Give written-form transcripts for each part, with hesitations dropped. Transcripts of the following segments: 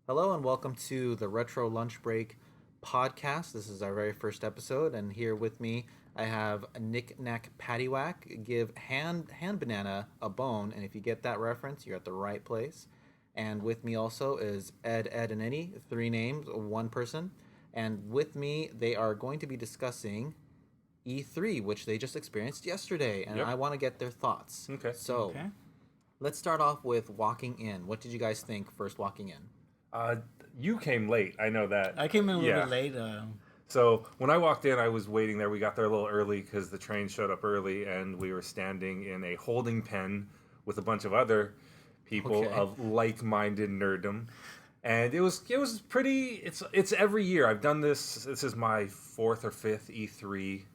Hello and welcome to the Retro Lunch Break podcast. This is our very first episode, and here with me I have Nick Knack Paddywhack. Give hand banana a bone, and if you get that reference, you're at the right place. And with me also is Ed, and Eddie, three names, one person. And with me, they are going to be discussing E3, which they just experienced yesterday, and Yep. I want to get their thoughts. Okay. So let's start off with walking in. What did you guys think first walking in? You came late. I know that. I came in a little Yeah. bit late. So when I walked in, I was waiting there. We got there a little early because the train showed up early, and we were standing in a holding pen with a bunch of other people Okay. of like-minded nerddom. And it was pretty. It's every year. I've done this. This is my fourth or fifth E3,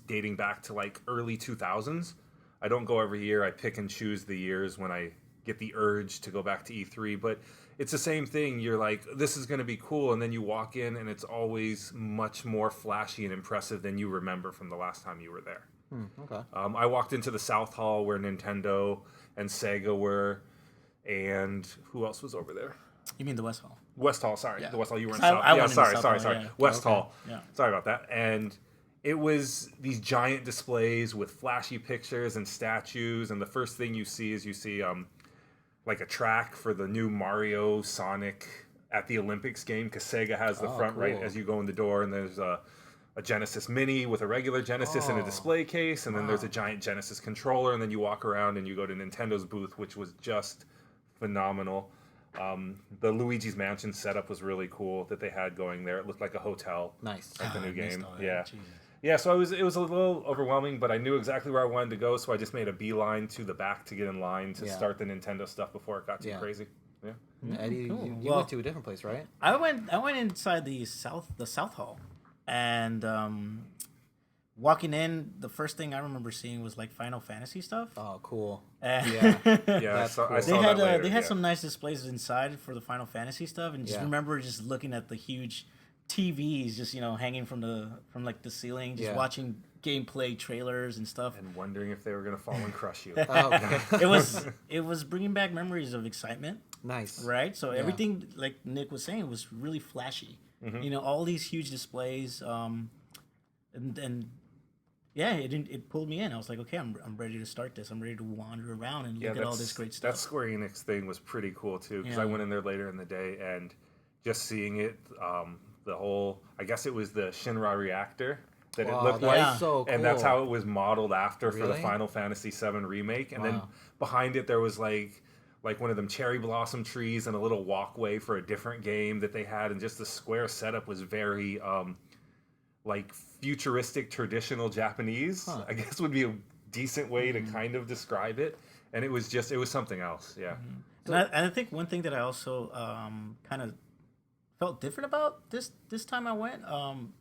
dating back to like early 2000s. I don't go every year. I pick and choose the years when I get the urge to go back to E3. But it's the same thing. You're like, this is going to be cool, and then you walk in, and it's always much more flashy and impressive than you remember from the last time you were there. Okay. I walked into the South Hall where Nintendo and Sega were, and who else was over there? You mean the West Hall? West Hall, sorry. Yeah. The West Hall, you were in 'Cause South. I Yeah, went in the sorry. South Hall, yeah. West Okay. Hall. Yeah. Sorry about that. And it was these giant displays with flashy pictures and statues, and the first thing you see is like a track for the new Mario Sonic at the Olympics game, because Sega has the front right cool. as you go in the door, and there's a Genesis Mini with a regular Genesis and a display case, and then there's a giant Genesis controller, and then you walk around and you go to Nintendo's booth, which was just phenomenal. The Luigi's Mansion setup was really cool that they had going there. It looked like a hotel. Nice. Like the new I missed game. all that. Yeah. Jesus. Yeah, so it was a little overwhelming, but I knew exactly where I wanted to go, so I just made a beeline to the back to get in line to Yeah. start the Nintendo stuff before it got too Yeah. crazy. Yeah. Eddie, cool. you Well- went to a different place, right? I went inside the South Hall, and walking in, the first thing I remember seeing was like Final Fantasy stuff. Oh, cool. And Yeah. Yeah, That's I cool. they saw had that later. they had yeah. some nice displays inside for the Final Fantasy stuff, and just Yeah. remember just looking at the huge TVs just hanging from like the ceiling, just Yeah. watching gameplay trailers and stuff. And wondering if they were going to fall and crush you. Oh, okay. It was bringing back memories of excitement. Nice. Right, so everything, like Nick was saying, was really flashy. All these huge displays, and yeah, it pulled me in. I was like, okay, I'm ready to start this. I'm ready to wander around and look at all this great That stuff. Square Enix thing was pretty cool too, because Yeah. I went in there later in the day and just seeing it, the whole, I guess it was the Shinra reactor that Wow, it looked that like, is so cool. and that's how it was modeled after for the Really? Final Fantasy VII remake. And then Wow. behind it there was like one of them cherry blossom trees and a little walkway for a different game that they had, and just the Square setup was very like futuristic traditional Japanese, Huh. I guess would be a decent way to kind of describe it. And it was something else. Yeah. And I think one thing that I also kind of felt different about this time I went,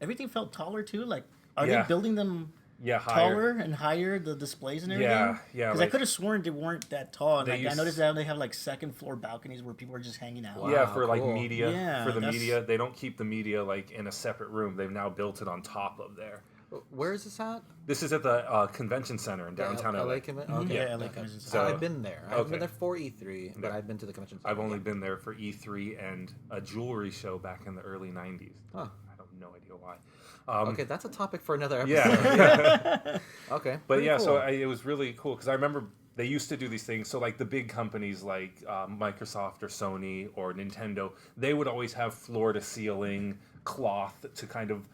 everything felt taller too. Like, are Yeah. they building them Yeah. Higher. taller and higher, the displays and everything? Yeah. Because I could have sworn they weren't that tall. And They like, I used- noticed that they have like second floor balconies where people are just hanging out. Wow. Yeah, for like cool. media. Yeah, for the that's- media, they don't keep the media like in a separate room. They've now built it on top of there. Where is this at? This is at the convention center in downtown LA. LA Convention. Okay. Yeah, LA okay. Convention So Center. I've been there. I haven't Okay. been there for E3, but Yeah. I've been to the convention. I've center. only Yeah. been there for E3 and a jewelry show back in the early '90s. Huh. I have no idea why. Okay, that's a topic for another episode. Yeah. Okay. But pretty yeah, cool. so it was really cool because I remember they used to do these things. So like the big companies like Microsoft or Sony or Nintendo, they would always have floor to ceiling cloth to kind of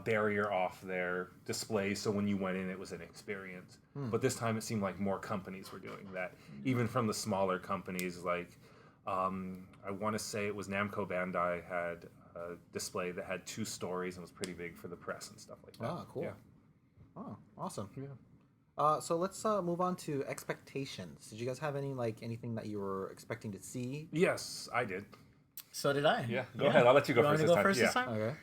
barrier off their displays. So when you went in, it was an experience. But this time it seemed like more companies were doing that, even from the smaller companies. Like I want to say it was Namco Bandai had a display that had 2 stories and was pretty big for the press and stuff like that. Oh, cool. Yeah. Oh, awesome. Yeah. So let's move on to expectations. Did you guys have anything that you were expecting to see? Yes, I did. So did I. Yeah, go ahead. I'll let you go want first me this to time. go first Yeah. this time? Okay.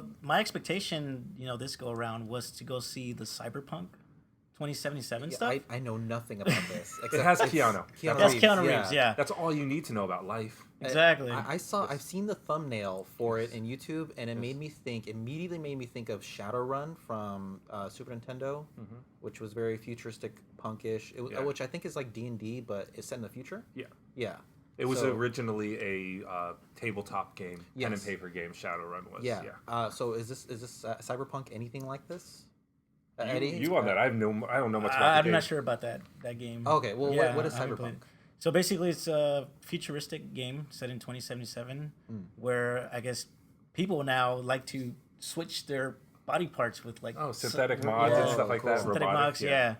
Yeah, my expectation, this go around was to go see the Cyberpunk 2077 Yeah, stuff. I know nothing about this. It has it's Keanu. That's Keanu Reeves, yeah. That's all you need to know about life. Exactly. I've seen the thumbnail for it in YouTube, and it immediately made me think of Shadowrun from Super Nintendo, which was very futuristic, punkish. Yeah. Which I think is like D&D, but it's set in the future. Yeah. Yeah. It was So- originally a tabletop game, pen and Yes. paper game. Shadowrun was. Yeah. Yeah. So is this Cyberpunk anything like this? You, Eddie? you on that? I don't know much about the I'm game. not sure about that game. Okay, well, what is I haven't played Cyberpunk? it. So basically, it's a futuristic game set in 2077, where I guess people now like to switch their body parts with like Synthetic mods and stuff like that. synthetic robotic, mods, yeah.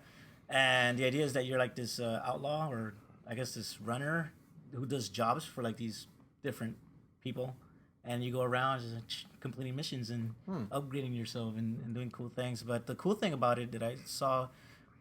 And the idea is that you're like this outlaw, or I guess this runner who does jobs for like these different people, and you go around just completing missions and upgrading yourself and doing cool things. But the cool thing about it that I saw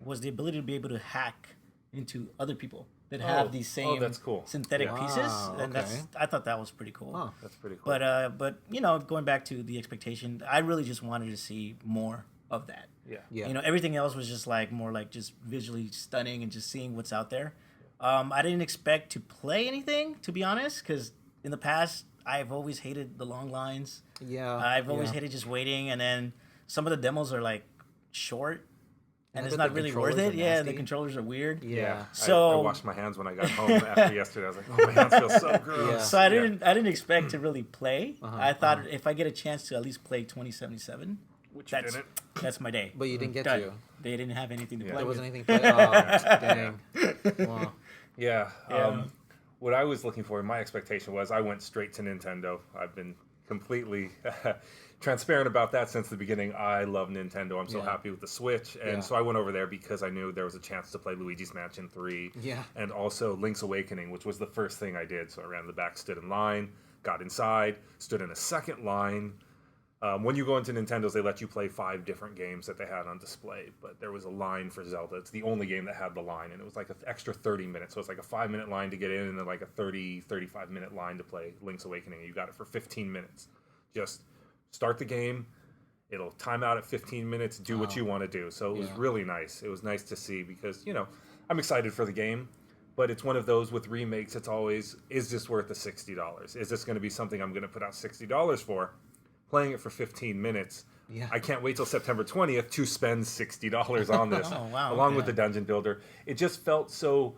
was the ability to be able to hack into other people that have these same that's cool. synthetic Yeah. pieces, Wow, and okay. I thought that was pretty cool. Huh. That's pretty cool. But you know, going back to the expectation, I really just wanted to see more of that. yeah. Yeah. You know, everything else was just like more like just visually stunning and just seeing what's out there. I didn't expect to play anything, to be honest, because in the past I've always hated the long lines. Yeah. I've always yeah. hated just waiting, and then some of the demos are like short, and I it's bet not the really worth controllers it. are Yeah, the nasty. controllers are weird. Yeah. So- I washed my hands when I got home after yesterday. I was like, oh, my hands feel so gross. Yeah. So I didn't expect to really play. Uh-huh, I thought if I get a chance to at least play 2077, Which you that's didn't. that's my day. But you didn't get Done. to. They didn't have anything to Yeah. play. There with. wasn't anything. Dang. Wow. Yeah. Yeah. What I was looking for, my expectation was I went straight to Nintendo. I've been completely transparent about that since the beginning. I love Nintendo. I'm so Yeah. happy with the Switch. And Yeah. so I went over there because I knew there was a chance to play Luigi's Mansion 3. Yeah. And also Link's Awakening, which was the first thing I did. So I ran to the back, stood in line, got inside, stood in a second line. When you go into Nintendo's, they let you play 5 different games that they had on display, but there was a line for Zelda. It's the only game that had the line, and it was like an extra 30 minutes. So it's like a 5-minute line to get in, and then like a 35-minute line to play Link's Awakening. And you got it for 15 minutes. Just start the game. It'll time out at 15 minutes, do what you want to do. So it was Yeah. really nice. It was nice to see because, I'm excited for the game. But it's one of those with remakes, it's always, is this worth the $60? Is this going to be something I'm going to put out $60 for? Playing it for 15 minutes. Yeah. I can't wait till September 20th to spend $60 on this, Oh, wow, along with okay. the Dungeon Builder. It just felt so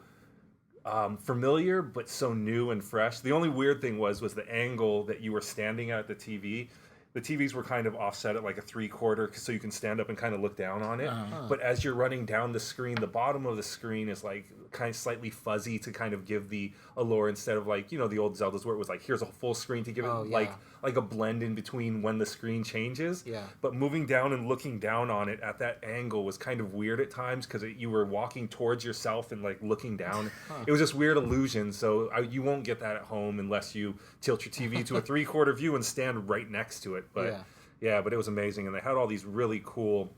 familiar, but so new and fresh. The only weird thing was the angle that you were standing at the TV. The TVs were kind of offset at like a 3/4, so you can stand up and kind of look down on it. But as you're running down the screen, the bottom of the screen is like kind of slightly fuzzy to kind of give the allure instead of like, the old Zeldas where it was like, here's a full screen to give it Oh, yeah. like a blend in between when the screen changes. Yeah. But moving down and looking down on it at that angle was kind of weird at times because you were walking towards yourself and like looking down. It was just weird illusion. So you won't get that at home unless you tilt your TV to a 3/4 view and stand right next to it. But but it was amazing. And they had all these really cool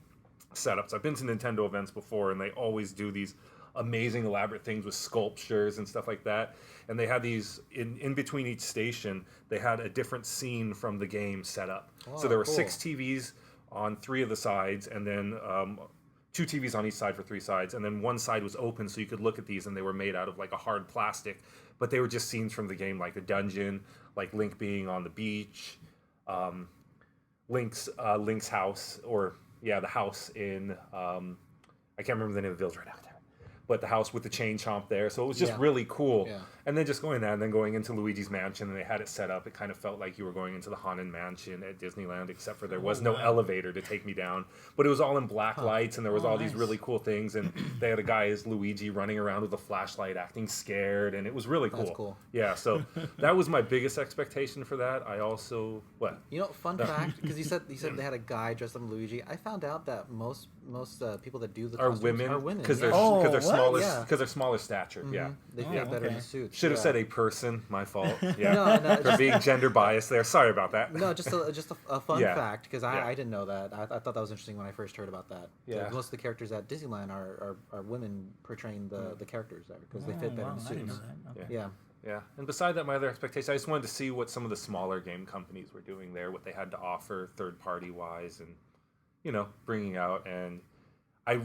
setups. I've been to Nintendo events before and they always do these amazing elaborate things with sculptures and stuff like that. And they had these in between each station, they had a different scene from the game set up. So there were cool. 6 TVs on 3 of the sides, and then 2 TVs on each side for 3 sides, and then one side was open so you could look at these, and they were made out of like a hard plastic, but they were just scenes from the game, like a dungeon, like Link being on the beach, Link's house, or the house in I can't remember the name of the village right now, but the house with the chain chomp there. So it was just really cool. Yeah. And then just going there and then going into Luigi's Mansion, and they had it set up. It kind of felt like you were going into the Haunted Mansion at Disneyland, except for there was no elevator to take me down. But it was all in black lights, and there was all these nice. really cool things. And they had a guy as Luigi running around with a flashlight, acting scared, and it was really cool. That's cool. Yeah, so that was my biggest expectation for that. I also Fun fact, because you said they had a guy dressed up as Luigi. I found out that most people that do the are costumes women are women because yeah. they're what? smaller Yeah. because they're smaller stature. Yeah. They Oh, fit better in okay. the suits. Should have yeah. said a person. My fault. Yeah. No, For just- being gender biased there. Sorry about that. No, just a fun Yeah. fact because Yeah. I didn't know that. I thought that was interesting when I first heard about that. Yeah. Like, most of the characters at Disneyland are women portraying the characters there because they fit better in the I didn't know suits. that. Okay. Yeah. Yeah. And beside that, my other expectation, I just wanted to see what some of the smaller game companies were doing there, what they had to offer third party wise, and bringing out. And I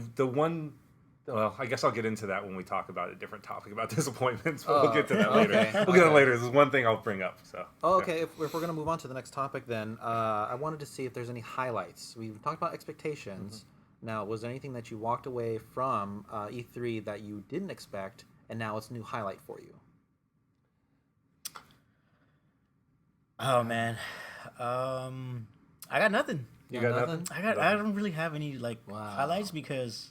guess I'll get into that when we talk about a different topic about disappointments. But we'll get to that later. okay, We'll get to that later. This is one thing I'll bring up. So. Oh, okay. If we're going to move on to the next topic, then I wanted to see if there's any highlights. We've talked about expectations. Now, was there anything that you walked away from E3 that you didn't expect, and now it's a new highlight for you? Oh man, I got nothing. You got nothing? I don't really have any like Wow. highlights because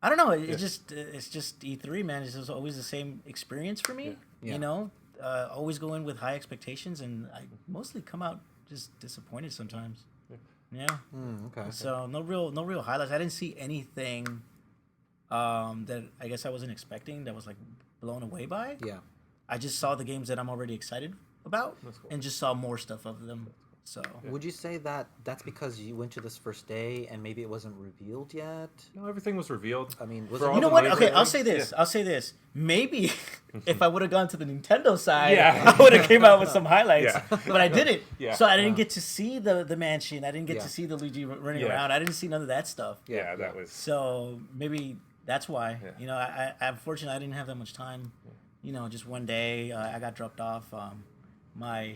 I don't know. It's just E3, man. It's just always the same experience for me. Yeah. You know, always go in with high expectations, and I mostly come out just disappointed sometimes. Yeah. Okay. So no real highlights. I didn't see anything that I guess I wasn't expecting that was like blown away by. Yeah. I just saw the games that I'm already excited about, That's cool. and just saw more stuff of them. So Would you say that that's because you went to this first day and maybe it wasn't revealed yet? No, everything was revealed. I mean, was For it all you know the what? major Okay, I'll ones? say this. Yeah. I'll say this. Maybe if I would have gone to the Nintendo side, Yeah. I would have came out with some highlights. Yeah. But I didn't. Yeah. So I didn't get to see the mansion. I didn't get Yeah. to see the Luigi running Yeah. around. I didn't see none of that stuff. Yeah, that was. So maybe that's why. Yeah. You know, I unfortunately I didn't have that much time. You know, just one day I got dropped off. My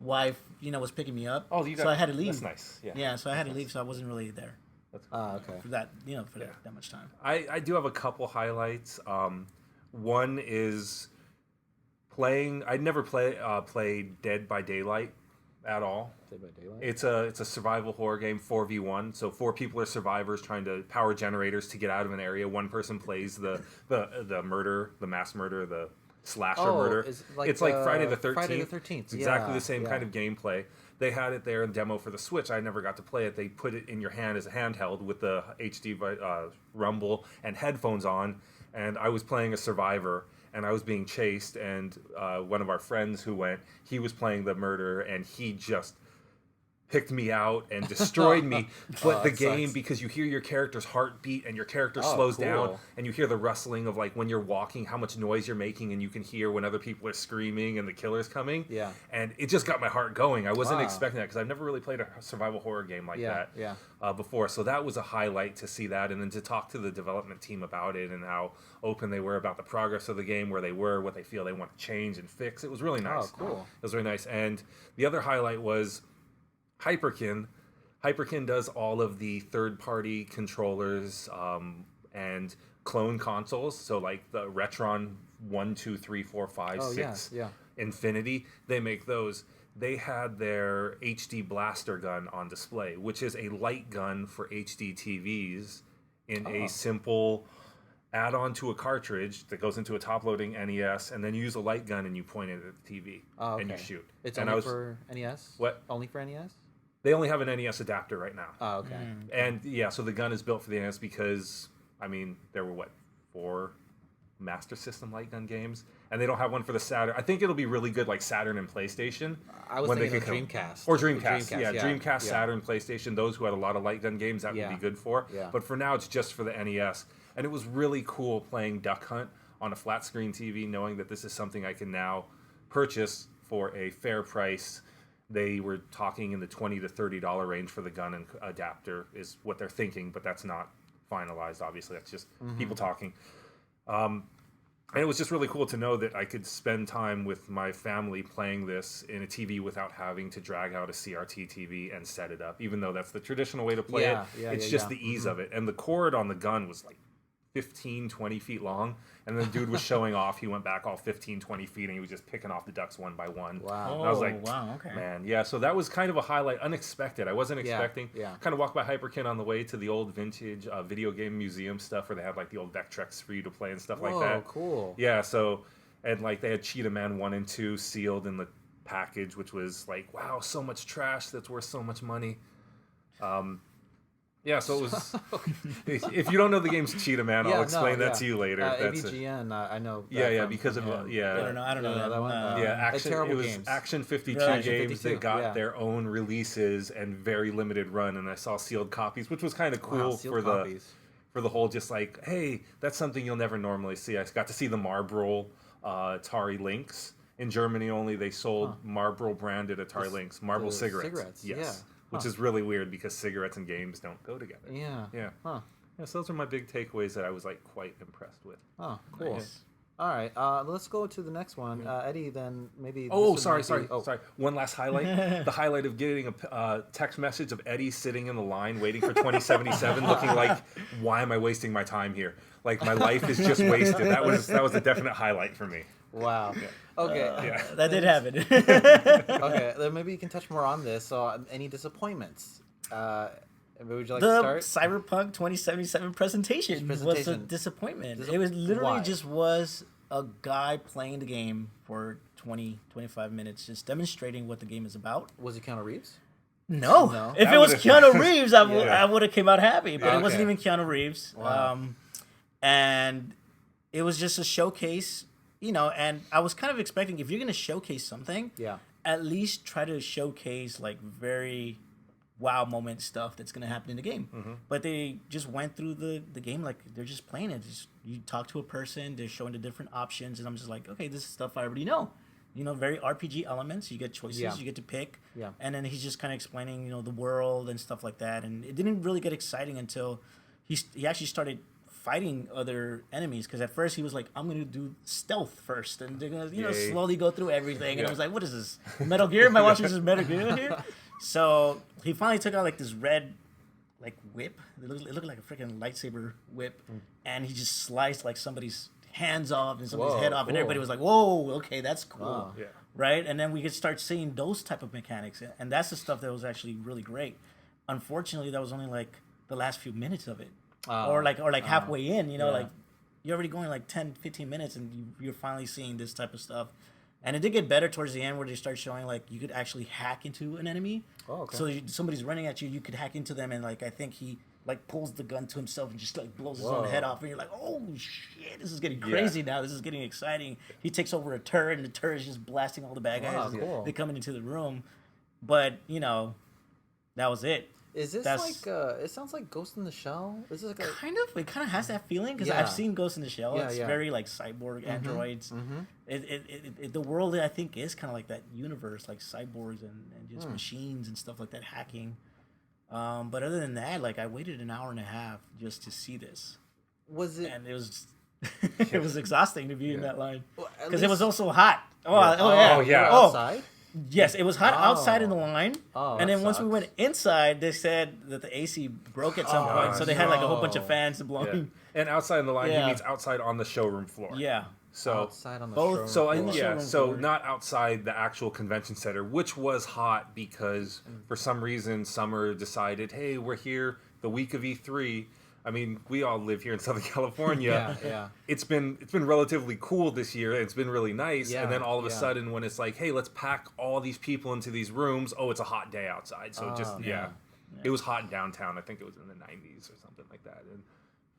wife, you know, was picking me up. Oh, you got. so I had to leave. That's nice. Yeah. Yeah, so I had to leave. So I wasn't really there Okay. for that. You know, for Yeah. that much time. I do have a couple highlights. One is playing. I'd never played Dead by Daylight at all. Dead by Daylight? It's a survival horror game, 4v1. So 4 people are survivors trying to power generators to get out of an area. One person plays the murder, the mass murder, the slasher murder. It's It's like Friday the 13th. Friday the 13th. It's exactly Yeah, the same yeah. kind of gameplay. They had it there in demo for the Switch. I never got to play it. They put it in your hand as a handheld with the HD rumble and headphones on. And I was playing a survivor, and I was being chased. And one of our friends who went, he was playing the murderer, and he just picked me out and destroyed me. But the that game, sucks. because you hear your character's heartbeat and your character Oh, slows cool. down, and you hear the rustling of like when you're walking, how much noise you're making, and you can hear when other people are screaming and the killer's coming. Yeah. And it just got my heart going. I wasn't Wow. expecting that because I've never really played a survival horror game like Yeah, that yeah. before. So that was a highlight to see that, and then to talk to the development team about it and how open they were about the progress of the game, where they were, what they feel they want to change and fix. It was really nice. Oh, cool. It was really nice. And the other highlight was Hyperkin. Hyperkin does all of the third-party controllers and clone consoles. So like the Retron 1, 2, 3, 4, 5, Oh, 6, yeah. Infinity. They make those. They had their HD blaster gun on display, which is a light gun for HD TVs in a simple add-on to a cartridge that goes into a top-loading NES, and then you use a light gun and you point it at the TV Oh, okay. and you shoot. It's and only for NES? What? Only for NES? They only have an NES adapter right now. Oh, okay. And yeah, so the gun is built for the NES because, I mean, there were 4 Master System light gun games, and they don't have one for the Saturn. I think it'll be really good like Saturn and PlayStation. I was when thinking they of could come- Dreamcast. Or Dreamcast, yeah. Dreamcast, yeah. Saturn, PlayStation, those who had a lot of light gun games, that Yeah. would be good for. Yeah. But for now, it's just for the NES. And it was really cool playing Duck Hunt on a flat screen TV, knowing that this is something I can now purchase for a fair price. They were talking in the $20 to $30 range for the gun and adapter is what they're thinking, but that's not finalized, obviously. That's just people talking. And it was just really cool to know that I could spend time with my family playing this in a TV without having to drag out a CRT TV and set it up, even though that's the traditional way to play Yeah, it. yeah, It's yeah, just yeah. the ease of it. And the cord on the gun was like 15, 20 feet long. And the dude was showing off. He went back all 15, 20 feet, and he was just picking off the ducks one by one. Wow. And I was like, wow, okay. man, yeah. So that was kind of a highlight, unexpected. I wasn't Yeah, expecting. yeah. Kind of walked by Hyperkin on the way to the old vintage video game museum stuff where they had like the old Vectrex for you to play and stuff like Whoa, that. cool. Yeah, so, and like they had Cheetah Man 1 and 2 sealed in the package, which was like, wow, so much trash that's worth so much money. Yeah, so it was. If you don't know the game's Cheetah Man, I'll explain that to you later. That's it. AVGN, I know. that Yeah, from because of him. I don't yeah. know. I don't know Yeah, that one, one. Yeah, Action. terrible It was games. Action 52 Really? Action games 52, that got yeah. their own releases and very limited run, and I saw sealed copies, which was kind of cool sealed for copies. the whole just like, hey, that's something you'll never normally see. I got to see the Marlboro Atari Lynx in Germany only. They sold Marlboro branded Atari Lynx, Marlboro the cigarettes. cigarettes, Yes, yeah. which is really weird because cigarettes and games don't go together. Yeah. Yeah. Huh. Yeah, so those are my big takeaways that I was like quite impressed with. Oh, cool. Nice. All right. Let's go to the next one. Eddie, then maybe. Oh, this sorry. might be- Sorry. One last highlight. The highlight of getting a text message of Eddie sitting in the line waiting for 2077, looking like, why am I wasting my time here? Like my life is just wasted. That was a definite highlight for me. Wow. Okay. That did happen. Okay. Then maybe you can touch more on this. So, any disappointments? Would you like to The start? Cyberpunk 2077 presentation was a Presentation. disappointment. It was literally Why? just was a guy playing the game for 20, 25 minutes, just demonstrating what the game is about. Was it Keanu Reeves? No. No? If That it was would've- Keanu Reeves, I Yeah. would have came out happy, but Yeah, it wasn't okay. even Keanu Reeves. Wow. And it was just a showcase, and I was kind of expecting if you're going to showcase something, Yeah. at least try to showcase like very wow moment stuff that's going to happen in the game. Mm-hmm. But they just went through the game like they're just playing it. Just, you talk to a person, they're showing the different options, and I'm just like, okay, this is stuff I already know. Very RPG elements. You get choices, Yeah. you get to pick. Yeah. And then he's just kind of explaining, the world and stuff like that. And it didn't really get exciting until he actually started fighting other enemies. Because at first he was like, I'm going to do stealth first. And they're going to, Yay. slowly go through everything. And Yeah. I was like, what is this? Metal Gear? Am I watching this Metal Gear here? So he finally took out like this red like whip. It looked like a freaking lightsaber whip. And he just sliced like somebody's hands off and somebody's Whoa, head off. And cool. everybody was like, whoa, okay, that's cool. Wow. Yeah. Right? And then we could start seeing those type of mechanics. And that's the stuff that was actually really great. Unfortunately, that was only like the last few minutes of it. Or halfway in, Yeah. like you're already going like 10, 15 minutes and you're finally seeing this type of stuff. And it did get better towards the end where they start showing like you could actually hack into an enemy. Oh, okay. So somebody's running at you, you could hack into them, and like I think he like pulls the gun to himself and just like blows his own Whoa. head off, and you're like, oh shit, this is getting crazy now. This is getting exciting. He takes over a turret, and the turret is just blasting all the bad guys. Wow, as cool. They coming into the room, but that was it. Is this That's- like? It sounds like Ghost in the Shell. Is this like a? It kind of has that feeling because Yeah. I've seen Ghost in the Shell. Yeah, It's yeah. very like cyborg androids. The world I think is kind of like that universe, like cyborgs and just machines and stuff like that hacking. But other than that, like I waited an hour and a half just to see this, Was it? and it was it was exhausting to be in that line Well, at because it was least- also hot. Oh, Yeah. oh yeah, Oh, yeah. Oh, Outside. yes, it was hot outside in the Oh. line. Oh, and that then once we sucks. went inside, they said that the AC broke at some Oh, point, so they had like a whole bunch of no. fans Yeah. blowing. And outside in the line, Yeah. he means outside on the showroom floor. Yeah. So Outside on the both- showroom So In the floor. showroom so floor. not outside the actual convention center, which was hot because for some reason Summer decided, hey, we're here the week of E3. I mean, we all live here in Southern California. Yeah. It's been relatively cool this year. It's been really nice, Yeah, and then all of a yeah. sudden, when it's like, hey, let's pack all these people into these rooms. Oh, it's a hot day outside. So it was hot downtown. I think it was in the 90s or something like that. And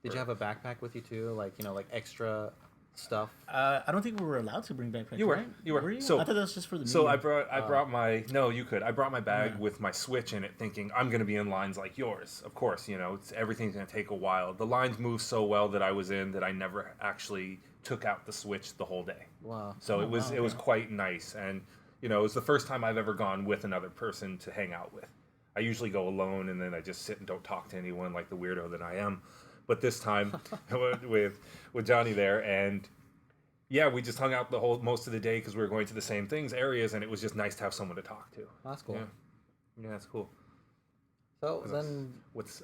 Did you have a backpack with you too? Like like extra stuff. I don't think we were allowed to bring backpacks. You were. right? You were. you? So- I thought that was just for the. So media. I brought my I brought my bag with my Switch in it, thinking I'm gonna be in lines like yours. Of course, everything's gonna take a while. The lines moved so well that I was in that I never actually took out the Switch the whole day. Wow. So it was wow, it was okay. quite nice, and it was the first time I've ever gone with another person to hang out with. I usually go alone and then I just sit and don't talk to anyone like the weirdo that I am. But this time with Johnny there, and yeah, we just hung out most of the day because we were going to the same areas, and it was just nice to have someone to talk to. That's cool. Yeah, that's cool. So then, What's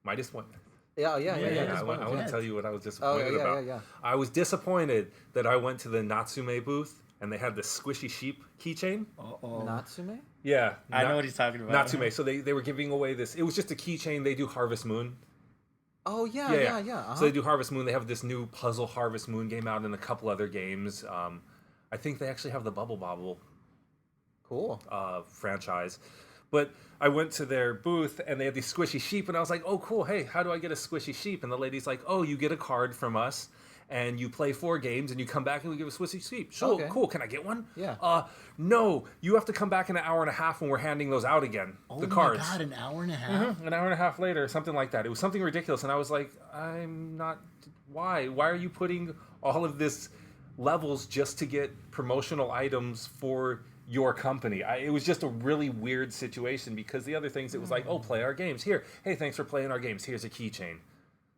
my disappointment? yeah. I want to Yeah. tell you what I was Oh disappointed about. yeah. I was disappointed that I went to the Natsume booth and they had the squishy sheep keychain. Uh-oh. Natsume. Yeah, I know what he's talking about. Natsume. So they were giving away this. It was just a keychain. They do Harvest Moon. Oh yeah. Uh-huh. So they do Harvest Moon. They have this new puzzle Harvest Moon game out and a couple other games. I think they actually have the Bubble Bobble Cool. franchise. But I went to their booth and they had these squishy sheep, and I was like, "Oh, cool! Hey, how do I get a squishy sheep?" And the lady's like, "Oh, you get a card from us, and you play 4 games, and you come back and we give a squishy sheep." Sure, Okay. cool. Can I get one? Yeah. No, you have to come back in an hour and a half when we're handing those out again. Oh the my cards. god, an hour and a half. An hour and a half later, something like that. It was something ridiculous, and I was like, I'm not. Why? Why are you putting all of this levels just to get promotional items for your company? It was just a really weird situation because the other things, it was like, oh, play our games. Here. Hey, thanks for playing our games. Here's a keychain.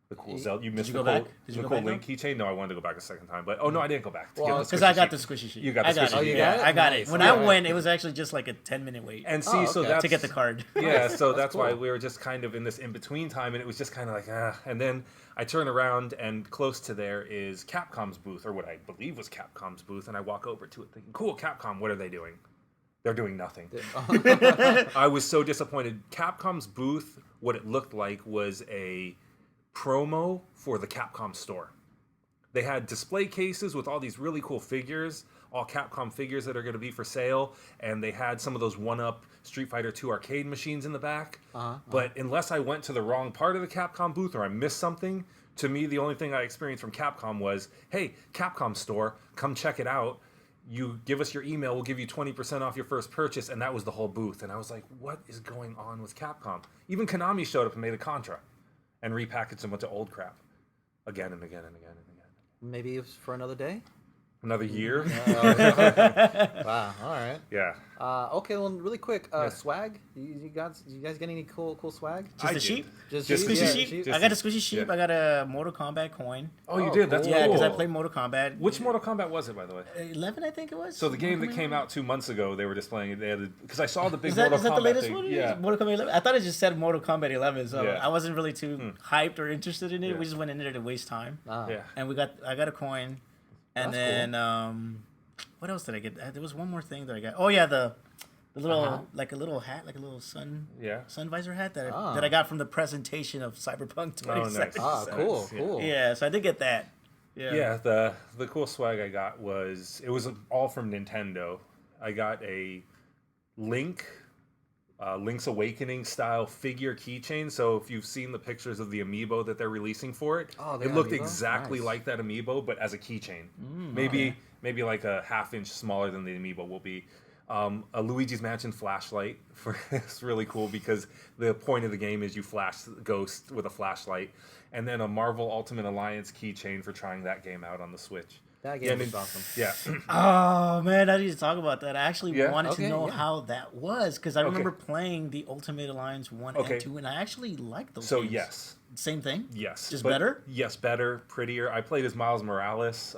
The cool Zelda. You missed you the go cool, back? Did you the go cool back, Link keychain. No, I wanted to go back a second time, but no, I didn't go back. To Well, get the Because I got squishy the squishy sheet. You got I the got squishy it. Oh, you sheet. got Yeah, it? I got Nice. it. When Yeah. I went, it was actually just like a 10-minute wait. And see, Oh, so okay. that's to get the card. Yeah, so that's why cool. we were just kind of in this in between time, and it was just kind of like And then I turn around, and close to there is Capcom's booth, or what I believe was Capcom's booth, and I walk over to it thinking, "Cool, Capcom. What are they doing? They're doing nothing." I was so disappointed. Capcom's booth, what it looked like was a promo for the Capcom store. They had display cases with all these really cool figures, all Capcom figures that are going to be for sale, and they had some of those one-up Street Fighter 2 arcade machines in the back. But unless I went to the wrong part of the Capcom booth or I missed something, to me the only thing I experienced from Capcom was, "Hey, Capcom store, come check it out. You give us your email, we'll give you 20% off your first purchase," and that was the whole booth. And I was like, what is going on with Capcom? Even Konami showed up and made a Contra and repackaged a bunch of old crap again and again and again and again. Maybe it's for another day. Another year? Wow. All right. Yeah. Okay. Well, really quick. Swag. You guys get any cool swag? Just I the did. sheep? Just Squishy yeah, sheep? sheep. I got a squishy sheep. yeah. I got a Mortal Kombat coin. Oh, you Oh, did? That's cool. cool. Yeah, because I played Mortal Kombat. Which Mortal Kombat was it, by the way? 11, I think it was. So the game that came out 2 months ago, they were displaying it. They had because I saw the big Is that, Mortal is that Kombat the latest thing. one? Yeah. Mortal Kombat 11? I thought it just said Mortal Kombat 11, so Yeah. I wasn't really too hyped or interested in it. Yeah. We just went in there to waste time. Ah. Yeah. And I got a coin. And That's then, what else did I get? There was one more thing that I got. Oh, yeah, the little, like a little hat, like a little sun visor hat that I got from the presentation of Cyberpunk 2077. Ah, cool, Nice, yeah. cool. Yeah, so I did get that. Yeah. Yeah, the cool swag I got was all from Nintendo. I got a Link's Awakening style figure keychain. So if you've seen the pictures of the amiibo that they're releasing for it, the it looked amiibo? exactly Nice. like that amiibo, but as a keychain. Maybe like a ½ inch smaller than the amiibo will be. A Luigi's Mansion flashlight it's really cool because the point of the game is you flash Ghost with a flashlight, and then a Marvel Ultimate Alliance keychain for trying that game out on the Switch. That game is awesome. Yeah. Oh, man, I need to talk about that. I actually wanted Okay, to know yeah. how that was because I remember playing the Ultimate Alliance 1 and 2, and I actually liked those So games. yes. Same thing? Yes. Just but- better? Yes, better, prettier. I played as Miles Morales.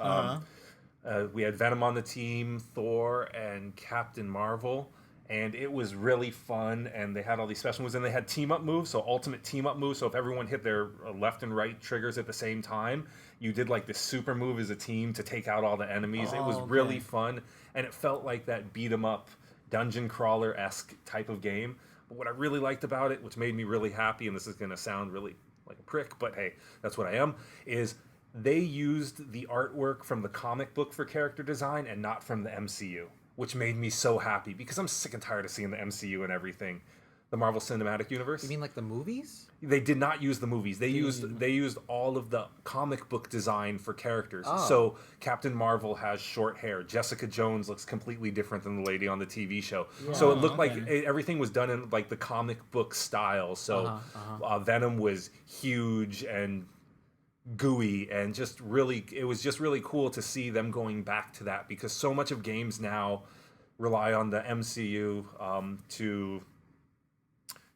We had Venom on the team, Thor, and Captain Marvel. And it was really fun, and they had all these special moves, and they had team-up moves, so ultimate team-up moves, so if everyone hit their left and right triggers at the same time, you did like this super move as a team to take out all the enemies. It was really fun, and it felt like that beat-em-up, dungeon crawler-esque type of game. But what I really liked about it, which made me really happy, and this is going to sound really like a prick, but hey, that's what I am, is they used the artwork from the comic book for character design and not from the MCU. Which made me so happy because I'm sick and tired of seeing the MCU and everything, the Marvel Cinematic Universe. You mean like the movies? They did not use the movies. They used all of the comic book design for characters. Oh. So Captain Marvel has short hair. Jessica Jones looks completely different than the lady on the TV show. So it looked like everything was done in like the comic book style. So Venom was huge and gooey and it was just really cool to see them going back to that because so much of games now rely on the MCU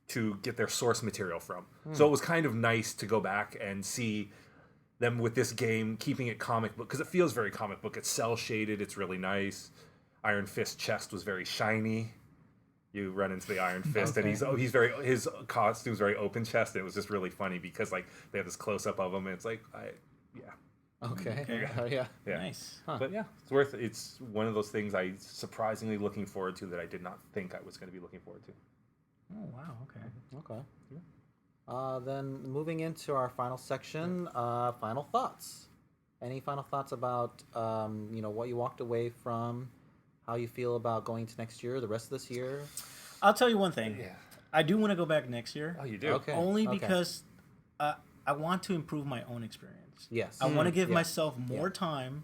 to get their source material from. So it was kind of nice to go back and see them with this game keeping it comic book because it feels very comic book. It's cell shaded. It's really nice. Iron Fist chest was very shiny. You run into the Iron Fist, and his costume's very open chest. And it was just really funny because like they have this close up of him, and it's like, Okay. yeah. Nice. But yeah, it's one of those things I surprisingly looking forward to that I did not think I was going to be looking forward to. Oh, wow. Okay. Okay. Then moving into our final section, final thoughts. Any final thoughts about what you walked away from? How you feel about going to next year, the rest of this year? I'll tell you one thing. Yeah. I do want to go back next year. Oh, you do? Okay. Only because I want to improve my own experience. Yes. I want to give myself more time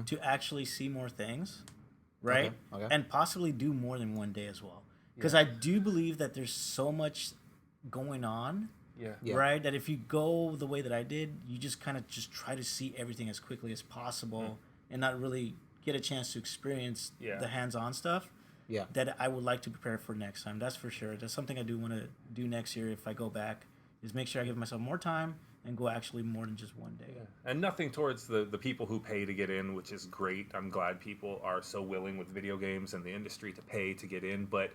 to actually see more things, right? Okay. And possibly do more than one day as well. Because I do believe that there's so much going on, Yeah. right? That if you go the way that I did, you just kind of just try to see everything as quickly as possible and not really get a chance to experience the hands-on stuff that I would like to prepare for next time. That's for sure. That's something I do want to do next year if I go back, is make sure I give myself more time and go actually more than just one day. And nothing towards the people who pay to get in, which is great. I'm glad people are so willing with video games and the industry to pay to get in. But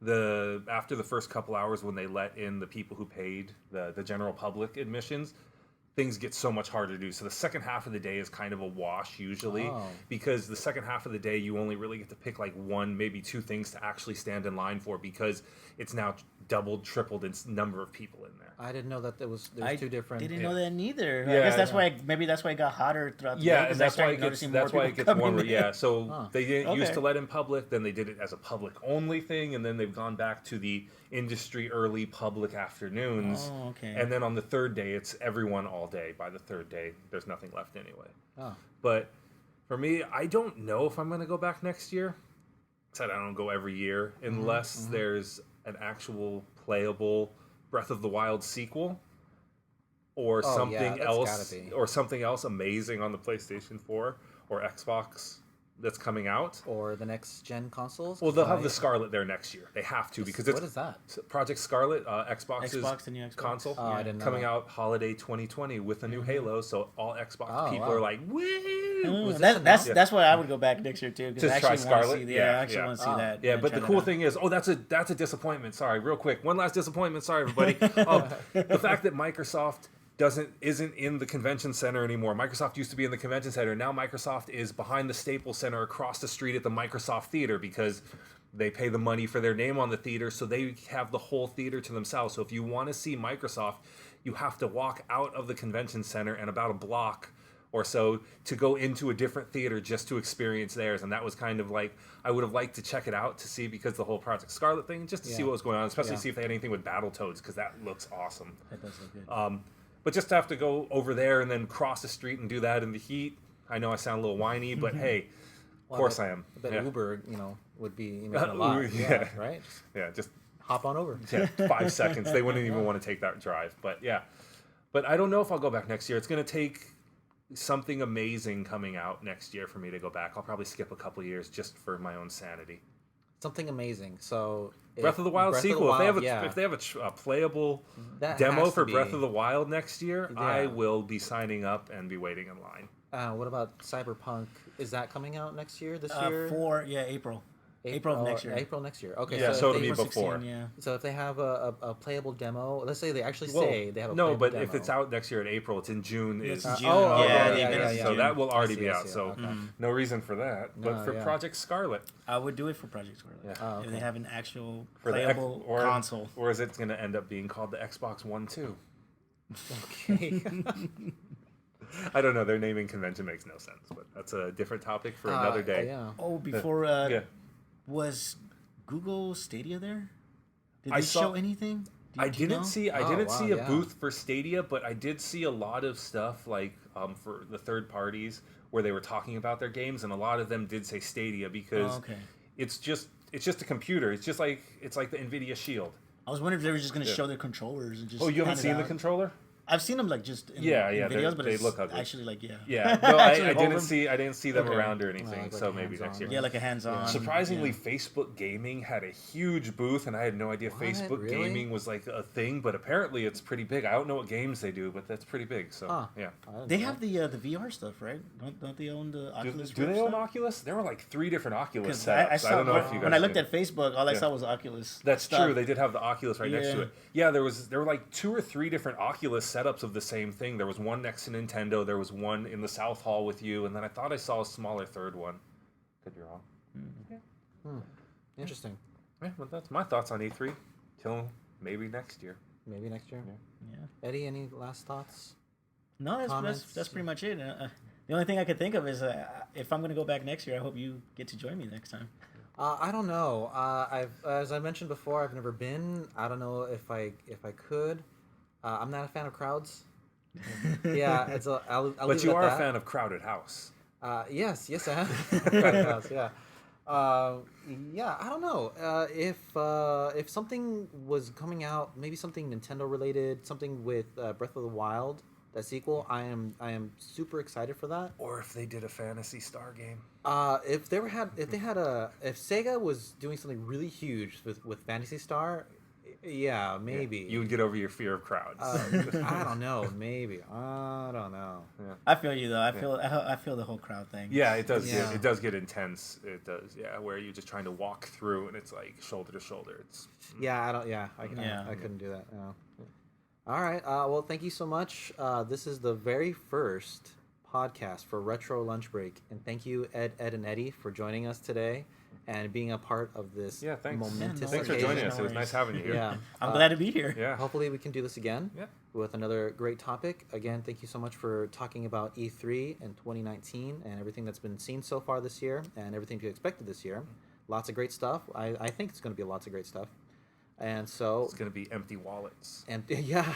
after the first couple hours when they let in the people who paid, the general public admissions, things get so much harder to do. So the second half of the day is kind of a wash usually, because the second half of the day you only really get to pick like one, maybe two things to actually stand in line for, because it's now doubled, tripled in number of people in there. I didn't know that there's two different. Didn't know that neither. Yeah, I guess that's why maybe that's why it got hotter throughout the day. Yeah, and that's why it gets warmer. Yeah, so they didn't used Okay. to let in public, then they did it as a public only thing, and then they've gone back to the industry early public afternoons. Oh, okay. And then on the third day, it's everyone all day. By the third day, there's nothing left anyway. Oh. But for me, I don't know if I'm going to go back next year. I said I don't go every year unless there's an actual playable Breath of the Wild sequel or something else amazing on the PlayStation 4 or Xbox that's coming out. Or the next gen consoles. Well, they'll have the Scarlet there next year. They have to, because what is that? Project Scarlet, Xbox's the new Xbox. console. Oh, I didn't know coming that. out holiday 2020 with a new Halo, so all Xbox people wow. are like, woo! Was this announced? That's why I would go back next year too, because To I try actually want to Scarlet? see. Yeah, I actually yeah. want to see that. Yeah, and but try the that cool out. thing is, that's a disappointment. Sorry, real quick, one last disappointment. Sorry, everybody. The fact that Microsoft isn't in the convention center anymore. Microsoft used to be in the convention center. Now Microsoft is behind the Staples Center across the street at the Microsoft Theater, because they pay the money for their name on the theater, so they have the whole theater to themselves. So if you want to see Microsoft, you have to walk out of the convention center and about a block or so to go into a different theater just to experience theirs. And that was kind of like, I would have liked to check it out to see, because the whole Project Scarlet thing, just to see what was going on, especially see if they had anything with Battletoads, because that looks awesome. That does look good. But just to have to go over there and then cross the street and do that in the heat, I know I sound a little whiny, but hey, of course I am. But Yeah. Uber, would be making a lot. Yeah. Right? Yeah, just Hop on over. 5 seconds. They wouldn't even want to take that drive. But yeah. But I don't know if I'll go back next year. It's going to take something amazing coming out next year for me to go back. I'll probably skip a couple years just for my own sanity. Something amazing. So Breath of the Wild sequel. If they have a playable That demo has to for be. Breath of the Wild next year, Yeah. I will be signing up and be waiting in line. What about Cyberpunk? Is that coming out next year? This year? April of next year. April next year. Okay. Yeah, so if it'll be they, before. 16, yeah. so if they have a playable demo, let's say they actually Well, say they have a no, playable but demo. if it's out next year in April, it's in June. It's Is in June. yeah. So that will already I see, be I out. see. So Okay. no reason for that. But No, for yeah. Project Scarlet, I would do it for Project Scarlet. Yeah. Oh, If okay. they have an actual for playable console. or is it going to end up being called the Xbox One 2? Okay. I don't know. Their naming convention makes no sense, but that's a different topic for another day. Yeah. Oh, before Yeah. was Google Stadia there? Did I they saw- show anything? I didn't see a yeah. booth for Stadia, but I did see a lot of stuff like for the third parties where they were talking about their games, and a lot of them did say Stadia because Oh, okay. it's just a computer. It's like the Nvidia Shield. I was wondering if they were just going to show their controllers and just. Oh, you haven't hand it seen the out. controller? I've seen them like just in, Yeah, in yeah, videos, but they it's look ugly. actually like Yeah, no, Actually I hold didn't them? see them Okay. around or anything. like So a maybe next hands-on, year. yeah, like a hands-on. Surprisingly, yeah. Facebook Gaming had a huge booth, and I had no idea What? Facebook Really? Gaming was like a thing, but apparently it's pretty big. I don't know what games they do, but that's pretty big. So Huh. yeah. I didn't They know. have the VR stuff, right? Don't they own the Do, Oculus? do they Rift own stuff? Oculus? There were like 3 different Oculus 'Cause setups. I saw don't know if you guys when I looked did. at Facebook, all I Yeah. saw was Oculus. That's stuff. true. They did have the Oculus right next to Yeah. it. Yeah, there were like 2 or 3 different Oculus setups of the same thing. There was one next to Nintendo. There was one in the South Hall with you, and then I thought I saw a smaller third one. Could be wrong. Interesting. Yeah, but that's my thoughts on E3 till maybe next year. Maybe next year. Yeah. Eddie, any last thoughts? No, Comments? that's pretty much it. The only thing I could think of is if I'm going to go back next year, I hope you get to join me next time. I don't know. As I mentioned before, I've never been. I don't know if I could. I'm not a fan of crowds. Yeah, I'll But leave it you at are that. a fan of Crowded House. Yes, I am. Crowded House, yeah. Yeah, I don't know. If something was coming out, maybe something Nintendo related, something with Breath of the Wild, that sequel, I am super excited for that. Or if they did a Fantasy Star game. If Sega was doing something really huge with Phantasy Star, Yeah, maybe. You would get over your fear of crowds. I don't know. Maybe. I don't know. Yeah. I feel you though. I feel the whole crowd thing. Yeah, it does. Yeah. It does get intense. It does. Yeah, where you're just trying to walk through, and it's like shoulder to shoulder. It's Yeah, I don't. Yeah, I couldn't do that. No. All right. Well, thank you so much. This is the very first podcast for Retro Lunch Break, and thank you, Ed, and Eddie, for joining us today and being a part of this yeah. Thanks. momentous Yeah, no Thanks for occasion. joining us. It was nice having you here. Yeah, I'm glad to be here. Yeah. Hopefully, we can do this again. Yeah. With another great topic. Again, thank you so much for talking about E3 and 2019 and everything that's been seen so far this year and everything you expected this year. Lots of great stuff. I think it's going to be lots of great stuff. And so It's gonna be empty wallets. and yeah,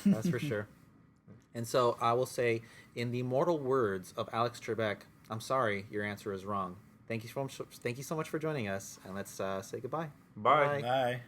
that's for sure. And so I will say, in the immortal words of Alex Trebek, I'm sorry, your answer is wrong. Thank you so much for joining us, and let's say goodbye. Bye. Bye.